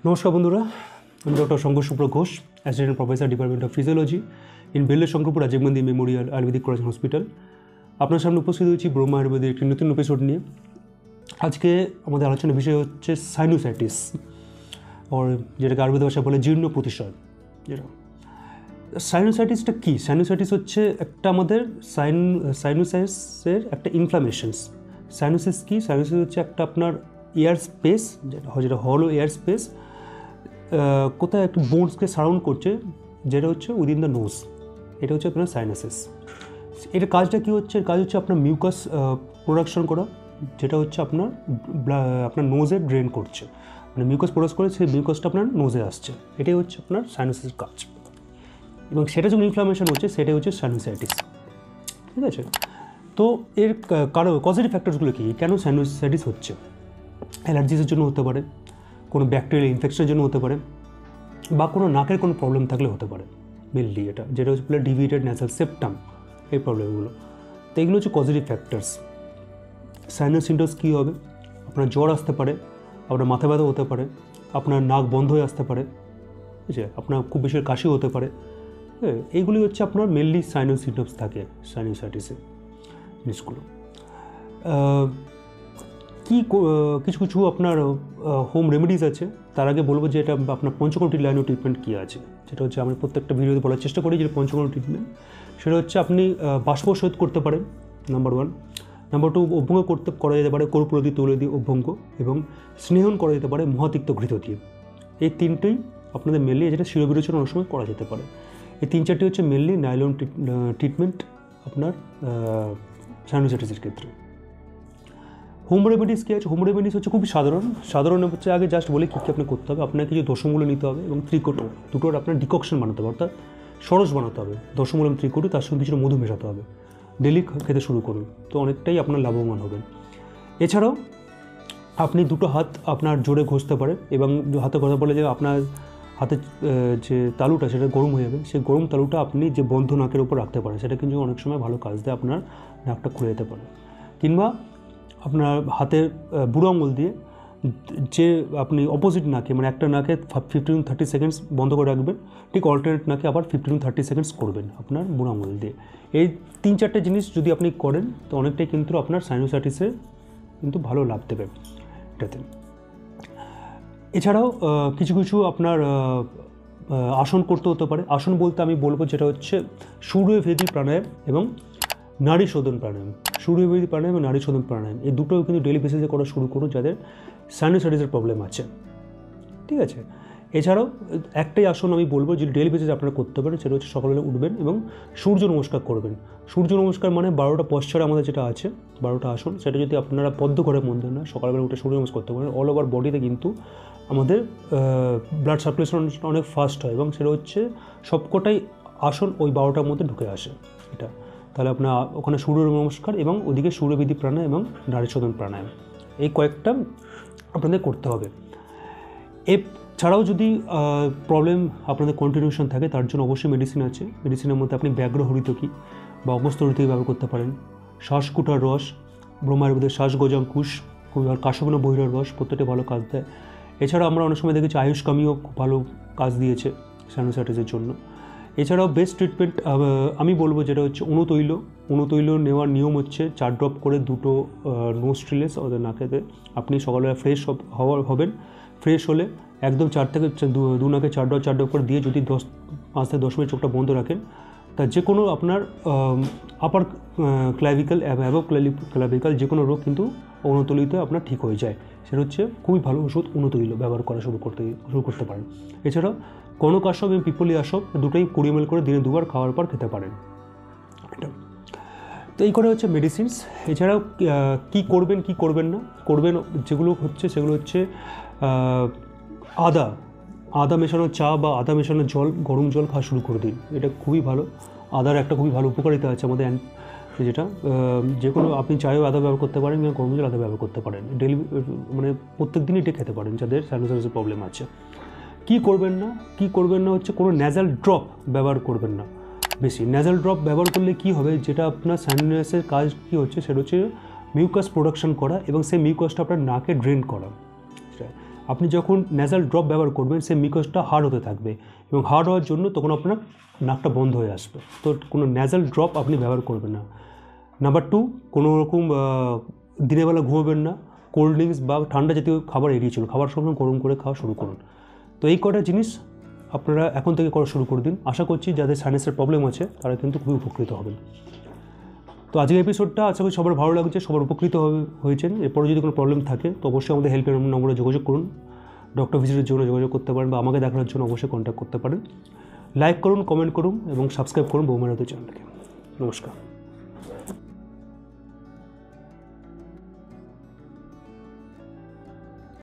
নমস্কার বন্ধুরা, আমি doctor Shankar Subra Ghosh, assistant professor department of physiology in Belle Shankarpur Rajiv Gandhi memorial Ayurvedic college hospital. আপনার সামনে উপস্থিত হয়েছি ব্রহ্মা আয়ুর্বেদের একটি নতুন এপিসোড নিয়ে। আজকে আমাদের আলোচনার বিষয় হচ্ছে সাইনোসাইটিস, ওর যেটাকে আয়ুর্বেদ ভাষায় বলে জীর্ণ প্রতিশয়। যেটা সাইনোসাইটিসটা কী? সাইনোসাইটিস হচ্ছে একটা আমাদের সাইনোসাইটিসের একটা ইনফ্লামেশনস। সাইনোসিস কী? সাইনোসিস হচ্ছে একটা আপনার এয়ার স্পেস, যেটা হলো এয়ার স্পেস, কোথায় একটু বোনসকে সারাউন্ড করছে, যেটা হচ্ছে উইদিন দ্য নোজ। এটা হচ্ছে আপনার সাইনাসিস। এটার কাজটা কী হচ্ছে? এর কাজ হচ্ছে আপনার মিউকাস প্রোডাকশন করা, যেটা হচ্ছে আপনার নোজে ড্রেন করছে, মানে মিউকাস প্রোডাক্ট করে সেই মিউকাসটা আপনার নোজে আসছে। এটাই হচ্ছে আপনার সাইনাসিসের কাজ। এবং সেটা যখন ইনফ্লামেশন হচ্ছে সেটাই হচ্ছে সাইনোসাইটিস। ঠিক আছে? তো এর কজেটিভ ফ্যাক্টরসগুলো কী? কেন সাইনোসাইটিস হচ্ছে? অ্যালার্জিসের জন্য হতে পারে, কোনো ব্যাকটেরিয়াল ইনফেকশনের জন্য হতে পারে, বা কোনো নাকের কোনো প্রবলেম থাকলে হতে পারে। মেনলি যেটা হচ্ছে ডিভিয়েটেড ন্যাসাল সেপ্টাম, এই প্রবলেমগুলো। তো এগুলো হচ্ছে পজিটিভ ফ্যাক্টরস। সাইনাস সিমটমস কী হবে? আপনার জ্বর আসতে পারে, আপনার মাথা ব্যথা হতে পারে, আপনার নাক বন্ধ হয়ে আসতে পারে, ঠিক আছে, আপনার খুব বেশি কাশি হতে পারে। হ্যাঁ, এইগুলি হচ্ছে আপনার মেনলি সাইনাস সিমটমস থাকে সাইনোসাইটিসে জিনিসগুলো। কিছু কিছু আপনার হোম রেমেডিস আছে। তার আগে বলবো যে এটা আপনার পঞ্চকোটি লাইন অফ ট্রিটমেন্ট কী আছে, সেটা হচ্ছে আমি প্রত্যেকটা ভিডিওতে বলার চেষ্টা করি যে পঞ্চকোটি ট্রিটমেন্ট। সেটা হচ্ছে আপনি বাষ্প শোধ করতে পারেন, নাম্বার 1। নাম্বার 2, অভ্যঙ্গ করা যেতে পারে কর্পূরদি তৈলদি অভ্যঙ্গ, এবং স্নেহন করা যেতে পারে মহাতিক্ত ঘৃত দিয়ে। এই তিনটেই আপনাদের মেনলি, যেটা শিরোবিরোচন অনেক সময় করা যেতে পারে। এই 3-4টি হচ্ছে মেনলি নাইলন ট্রিটমেন্ট আপনার সাইনোসাইটিসের ক্ষেত্রে। হোম রেমেডিস কী আছে? হোম রেমেডিস হচ্ছে খুবই সাধারণ হচ্ছে। আগে জাস্ট বলে কী কী আপনি করতে হবে। আপনার কিছু দশমূল্য নিতে হবে এবং ত্রিকোটো, দুটোর আপনার ডিককশন বানাতে হবে, অর্থাৎ সরস বানাতে হবে। দশমূলম ত্রিকোটি, তার সঙ্গে কিছু মধু মেশাতে হবে। ডেলি খেতে শুরু করুন, তো অনেকটাই আপনার লাভবান হবেন। এছাড়াও আপনি দুটো হাত আপনার জোরে ঘষতে পারেন, এবং হাতে ঘষা বলে যে আপনার হাতের যে তালুটা সেটা গরম হয়ে যাবে, সেই গরম তালুটা আপনি যে বন্ধ নাকের উপর রাখতে পারেন, সেটা কিন্তু অনেক সময় ভালো কাজ দেয়, আপনার নাকটা খুলে যেতে পারে। কিংবা আপনার হাতের বুড়ো আঙুল দিয়ে যে আপনি অপোজিট নাকে, মানে একটা নাকে 15-30 সেকেন্ডস বন্ধ করে রাখবেন, ঠিক অল্টারনেট নাকে আবার 15-30 সেকেন্ডস করবেন আপনার বুড়ো আঙুল দিয়ে। এই 3-4টে জিনিস যদি আপনি করেন, তো অনেকটাই কিন্তু আপনার সাইনোসাইটিসে কিন্তু ভালো লাভ দেবে এটাতে। এছাড়াও কিছু কিছু আপনার আসন করতে হতে পারে। আসন বলতে আমি বলবো যেটা হচ্ছে সূর্যভেদী প্রাণায়াম এবং নাড়ি শোধন প্রাণায়াম। সূর্যভেদী প্রাণায়াম এবং নাড়ি শোধন প্রাণায়াম, এই দুটো কিন্তু ডেলি বেসিসে করা শুরু করুন যাদের সাইনোসাইটিসের প্রবলেম আছে। ঠিক আছে? এছাড়াও একটাই আসন আমি বলবো যে ডেলি বেসিসে আপনারা করতে পারেন, সেটা হচ্ছে সকালবেলা উঠবেন এবং সূর্য নমস্কার করবেন। সূর্য নমস্কার মানে 12টা পশ্চারে আমাদের যেটা আছে, 12টা আসন, সেটা যদি আপনারা পদ্ম ঘরের মধ্যে না সকালবেলা উঠে সূর্য নমস্কার করতে পারেন, অল ওভার বডিতে কিন্তু আমাদের ব্লাড সার্কুলেশন অনেক ফাস্ট হয়, এবং সেটা হচ্ছে সবকটাই আসন ওই 12টার মধ্যে ঢুকে আসে। এটা তাহলে আপনার ওখানে সূর্য নমস্কার এবং ওদিকে সূর্যবিধি প্রাণায়াম এবং নাড়ি শোধন প্রাণায়াম, এই কয়েকটা আপনাদের করতে হবে। এছাড়াও যদি প্রবলেম আপনাদের কন্টিনিউশন থাকে, তার জন্য অবশ্যই মেডিসিন আছে। মেডিসিনের মধ্যে আপনি ব্যাঘ্র হরিতকি বা অগস্ত্য হরিতকি ব্যবহার করতে পারেন। শ্বাসকুটার রস, ব্রহ্মা আয়ুর্বেদের শ্বাসগজাঙ্কুশ, কাশবনা বহিরার রস, প্রত্যেকটা ভালো কাজ দেয়। এছাড়াও আমরা অনেক সময় দেখেছি আয়ুষ কামিও খুব ভালো কাজ দিয়েছে সাইনোসাইটিসের জন্য। এছাড়াও বেস্ট ট্রিটমেন্ট আমি বলবো যেটা হচ্ছে অনুতৈল নেওয়ার নিয়ম হচ্ছে 4 ড্রপ করে, দুটো নোস্ট্রিলেস ওদের নাকেতে। আপনি সকালবেলা ফ্রেশ হবেন, ফ্রেশ হলে একদম 4 থেকে 2 নাকে 4 ড্রপ করে দিয়ে যদি 5 থেকে 10 মিনিট চোখটা বন্ধ রাখেন, তা যে কোনো আপনার আপার ক্লাভিক্যাল, অ্যাবভ ক্লাভিক্যাল যে কোনো রোগ কিন্তু অনুতৈলিতে আপনার ঠিক হয়ে যায়। সেটা হচ্ছে খুবই ভালো ওষুধ। অনুতৈল ব্যবহার করা শুরু করতে পারেন। এছাড়াও কনক আসব এবং পিপলি আসব, দুটোই 20 ml করে দিনে 2 বার খাওয়ার পর খেতে পারেন। এটা তো এই করে হচ্ছে মেডিসিনস। এছাড়াও কী করবেন কী করবেন না করবেন, যেগুলো হচ্ছে সেগুলো হচ্ছে আদা মেশানো চা বা আদা মেশানো জল, গরম জল খাওয়া শুরু করে দিন। এটা খুবই ভালো। আদার একটা খুবই ভালো উপকারিতা আছে আমাদের, যেটা যে কোনো আপনি চায়েও আদা ব্যবহার করতে পারেন কিংবা গরম জল আদা ব্যবহার করতে পারেন। ডেলি মানে প্রত্যেক দিনই এটা খেতে পারেন যাদের সাইনোসাইটিসের প্রবলেম আছে। কী করবেন না হচ্ছে কোনো ন্যাজাল ড্রপ ব্যবহার করবেন না বেশি। ন্যাজাল ড্রপ ব্যবহার করলে কি হবে, যেটা আপনার সাইনোসাইটিসের কাজ কী হচ্ছে সেটা হচ্ছে মিউকাস প্রোডাকশন করা এবং সেই মিউকাসটা আপনার নাকে ড্রেন করা। আপনি যখন ন্যাজাল ড্রপ ব্যবহার করবেন সেই মিউকাসটা হার্ড হতে থাকবে এবং হার্ড হওয়ার জন্য তখন আপনার নাকটা বন্ধ হয়ে আসবে। তো কোনো ন্যাজাল ড্রপ আপনি ব্যবহার করবেন না। নাম্বার 2, কোনো রকম দিনের বেলা ঘুমাবেন না, কোল্ড ড্রিঙ্কস বা ঠান্ডা জাতীয় খাবার এড়িয়ে চলুন, খাবার সময় গরম করে খাওয়া শুরু করুন। তো এই কটা জিনিস আপনারা এখন থেকে করা শুরু করে দিন। আশা করছি যাদের সাইনাসের প্রবলেম আছে তারা কিন্তু খুবই উপকৃত হবেন। তো আজকের এপিসোডটা আশা করি সবার ভালো লাগছে, সবার উপকৃত হয়েছেন। এরপরে যদি কোনো প্রবলেম থাকে তো অবশ্যই আমাদের হেল্পের নম্বরে যোগাযোগ করুন, ডক্টর ভিজিটের জন্য যোগাযোগ করতে পারেন বা আমাকে দেখানোর জন্য অবশ্যই কন্ট্যাক্ট করতে পারেন। লাইক করুন, কমেন্ট করুন এবং সাবস্ক্রাইব করুন বৌমারাতে চ্যানেলকে। নমস্কার।